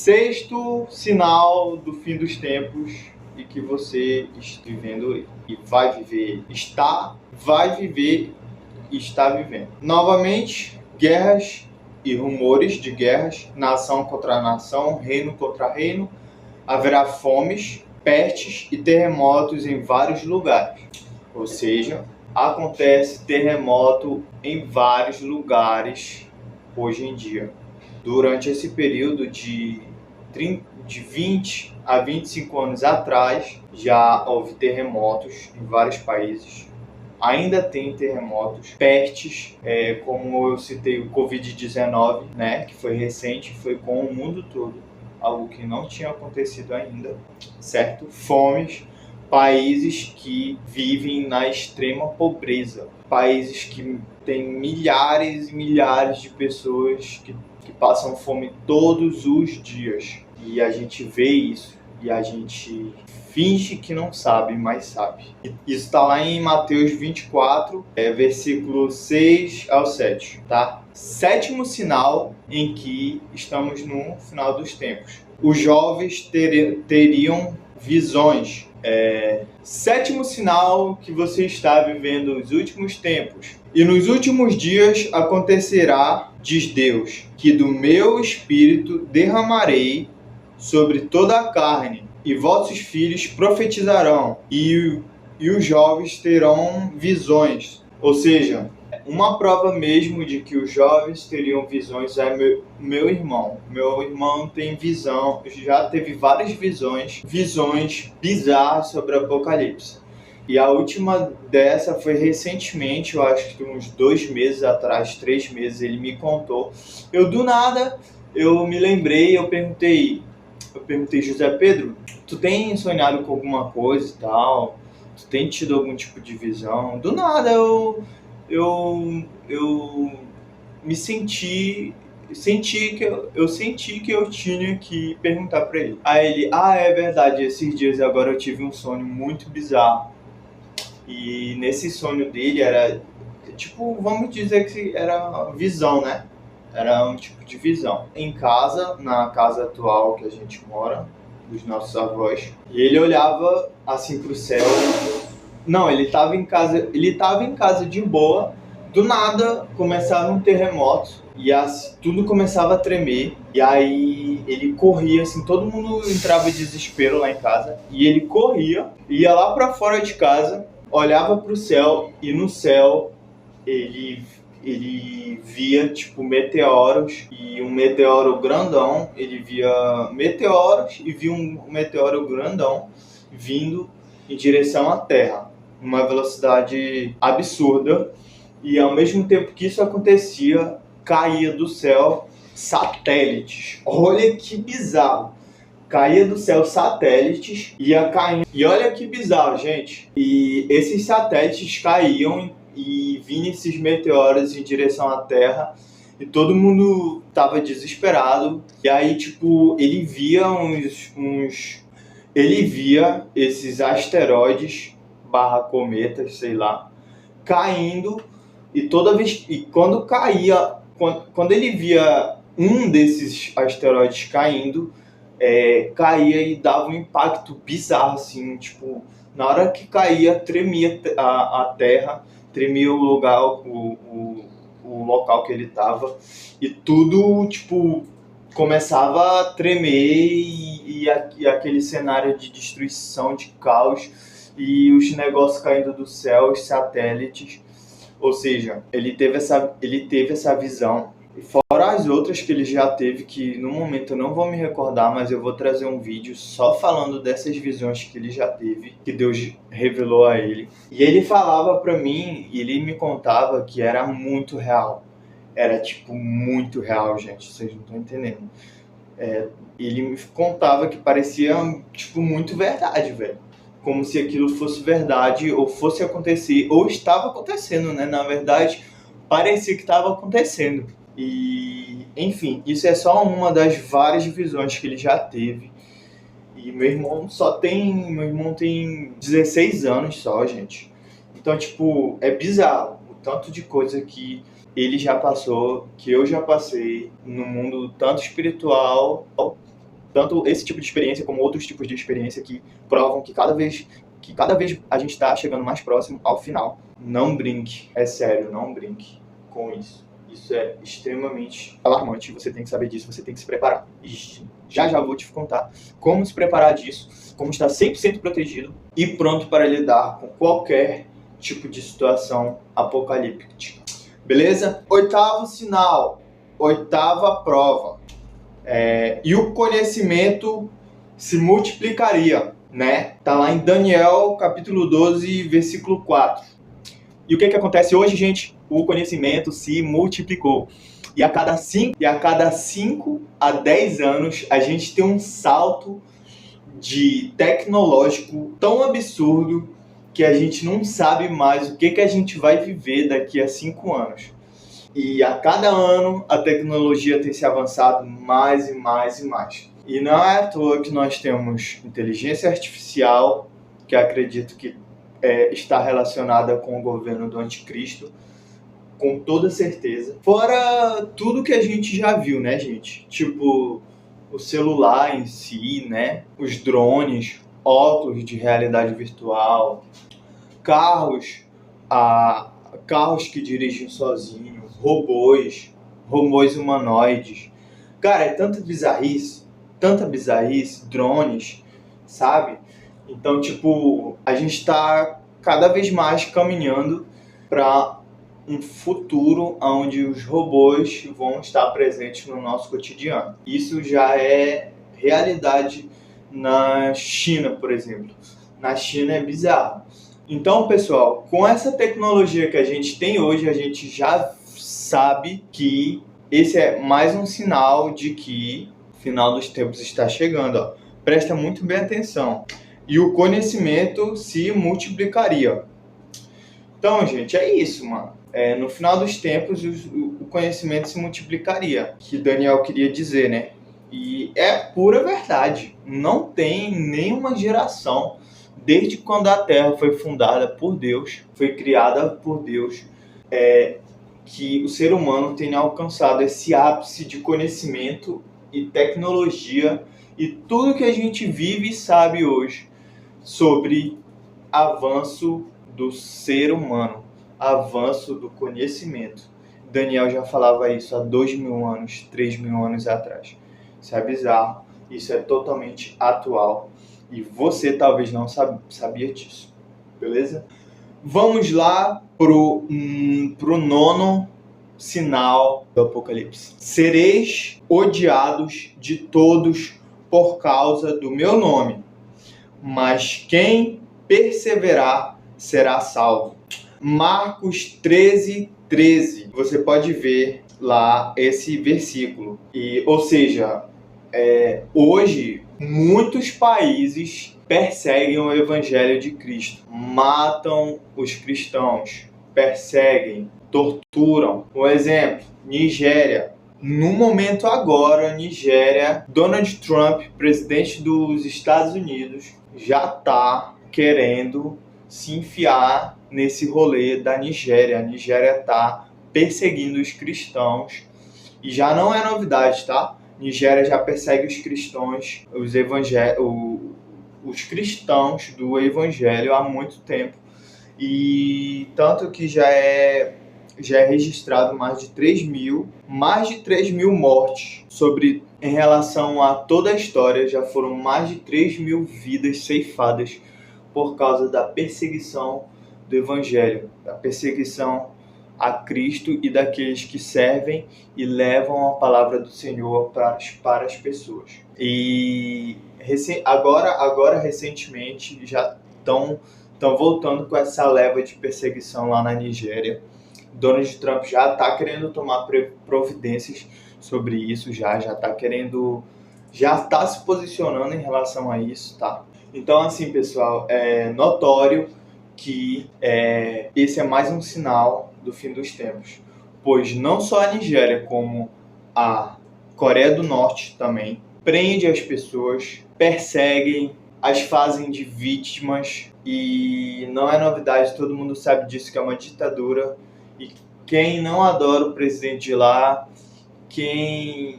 sexto sinal do fim dos tempos e que você está vivendo e vai viver, e está vivendo. Novamente, guerras e rumores de guerras, nação contra nação, reino contra reino. Haverá fomes, pestes e terremotos em vários lugares. Ou seja, acontece terremoto em vários lugares hoje em dia. Durante esse período de 20 a 25 anos atrás, já houve terremotos em vários países. Ainda tem terremotos, pestes, como eu citei o Covid-19, né, que foi recente, foi com o mundo todo, algo que não tinha acontecido ainda, certo? Fomes, países que vivem na extrema pobreza, países que têm milhares e milhares de pessoas que passam fome todos os dias. E a gente vê isso e a gente finge que não sabe, mas sabe. Isso está lá em Mateus 24, versículo 6 ao 7, tá? Sétimo sinal em que estamos no final dos tempos. Os jovens teriam visões. Sétimo sinal que você está vivendo os últimos tempos. E nos últimos dias acontecerá, diz Deus, que do meu espírito derramarei sobre toda a carne, e vossos filhos profetizarão, e os jovens terão visões. Ou seja, uma prova mesmo de que os jovens teriam visões é meu irmão. Meu irmão tem visão, já teve várias visões bizarras sobre o Apocalipse. E a última dessa foi recentemente, eu acho que uns 2 meses atrás, 3 meses, ele me contou. Do nada, eu me lembrei, eu perguntei, José Pedro, tu tem sonhado com alguma coisa e tal? Tu tem tido algum tipo de visão? Do nada, eu me senti que eu tinha que perguntar pra ele. Aí ele, é verdade, esses dias agora eu tive um sonho muito bizarro. E nesse sonho dele era, tipo, vamos dizer que era visão, né? Era um tipo de visão. Em casa, na casa atual que a gente mora, dos nossos avós, e ele olhava assim pro céu. Não, ele tava em casa de boa. Do nada começava um terremoto e tudo começava a tremer. E aí ele corria, assim, todo mundo entrava em desespero lá em casa. E ele corria, ia lá pra fora de casa, olhava pro céu, e no céu ele via, tipo, meteoros, e um meteoro grandão. Ele via meteoros e via um meteoro grandão vindo em direção à Terra, uma velocidade absurda. E ao mesmo tempo que isso acontecia, caía do céu satélites. Olha que bizarro! Caía do céu satélites, ia caindo. E olha que bizarro, gente. E esses satélites caíam e vinham esses meteoros em direção à Terra. E todo mundo tava desesperado. E aí, tipo, ele via ele via esses asteroides / cometas, sei lá, caindo. E toda vez, e quando caía, quando ele via um desses asteroides caindo, caía e dava um impacto bizarro, assim, tipo, na hora que caía, tremia a Terra, tremia o lugar, o local que ele estava, e tudo, tipo, começava a tremer, e aquele cenário de destruição, de caos, e os negócios caindo do céu, os satélites. Ou seja, ele teve essa visão, fora as outras que ele já teve, que no momento eu não vou me recordar, mas eu vou trazer um vídeo só falando dessas visões que ele já teve, que Deus revelou a ele. E ele falava pra mim, e ele me contava que era muito real. Era, tipo, muito real, gente, vocês não estão entendendo. Ele me contava que parecia, tipo, muito verdade, velho. Como se aquilo fosse verdade, ou fosse acontecer, ou estava acontecendo, né? Na verdade, parecia que estava acontecendo. E, enfim, isso é só uma das várias visões que ele já teve. E meu irmão tem 16 anos só, gente. Então, tipo, é bizarro o tanto de coisa que ele já passou, que eu já passei no mundo tanto espiritual Tanto esse tipo de experiência como outros tipos de experiência que provam que cada vez a gente está chegando mais próximo ao final. Não brinque, é sério, não brinque com isso. Isso é extremamente alarmante, você tem que saber disso, você tem que se preparar. E já vou te contar como se preparar disso, como estar 100% protegido e pronto para lidar com qualquer tipo de situação apocalíptica. Beleza? 8º sinal, 8ª prova. E o conhecimento se multiplicaria, né? Tá lá em Daniel, capítulo 12, versículo 4. E o que acontece hoje, gente? O conhecimento se multiplicou. E a cada 5 a 10 anos, a gente tem um salto tecnológico tão absurdo que a gente não sabe mais o que a gente vai viver daqui a 5 anos. E a cada ano a tecnologia tem se avançado mais e mais e mais. E não é à toa que nós temos inteligência artificial, que acredito que está relacionada com o governo do anticristo, com toda certeza. Fora tudo que a gente já viu, né, gente? Tipo, o celular em si, né? Os drones, óculos de realidade virtual, carros que dirigem sozinhos, robôs humanoides. Cara, é tanta bizarrice, drones, sabe? Então, tipo, a gente está cada vez mais caminhando para um futuro onde os robôs vão estar presentes no nosso cotidiano. Isso já é realidade na China, por exemplo. Na China é bizarro. Então, pessoal, com essa tecnologia que a gente tem hoje, a gente já sabe que esse é mais um sinal de que o final dos tempos está chegando. Ó. Presta muito bem atenção. E o conhecimento se multiplicaria. Então, gente, é isso, mano. No final dos tempos, o conhecimento se multiplicaria, que Daniel queria dizer, né? E é pura verdade. Não tem nenhuma geração, desde quando a Terra foi fundada por Deus, foi criada por Deus, que o ser humano tenha alcançado esse ápice de conhecimento e tecnologia e tudo que a gente vive e sabe hoje sobre avanço do ser humano, avanço do conhecimento. Daniel já falava isso há 2.000 anos, 3.000 anos atrás. Isso é bizarro, isso é totalmente atual e você talvez não sabia disso, beleza? Vamos lá pro 9º sinal do Apocalipse. Sereis odiados de todos por causa do meu nome, mas quem perseverar será salvo. Marcos 13:13. Você pode ver lá esse versículo. Ou seja, hoje muitos países perseguem o evangelho de Cristo, matam os cristãos, perseguem, torturam. Um exemplo, Nigéria. No momento agora, Nigéria, Donald Trump, presidente dos Estados Unidos, já está querendo se enfiar nesse rolê da Nigéria. A Nigéria está perseguindo os cristãos e já não é novidade, tá? Nigéria já persegue os cristãos, os cristãos do evangelho há muito tempo. E tanto que já é registrado mais de 3 mil mortes. Em relação a toda a história, já foram mais de 3 mil vidas ceifadas por causa da perseguição do evangelho, da perseguição a Cristo e daqueles que servem e levam a palavra do Senhor para as pessoas. E agora recentemente já estão voltando com essa leva de perseguição lá na Nigéria. Donald Trump já está querendo tomar providências sobre isso, já está se posicionando em relação a isso, tá? Então, assim, pessoal, é notório que esse é mais um sinal do fim dos tempos, pois não só a Nigéria, como a Coreia do Norte também prende as pessoas, perseguem, as fazem de vítimas, e não é novidade, todo mundo sabe disso, que é uma ditadura, e quem não adora o presidente de lá, quem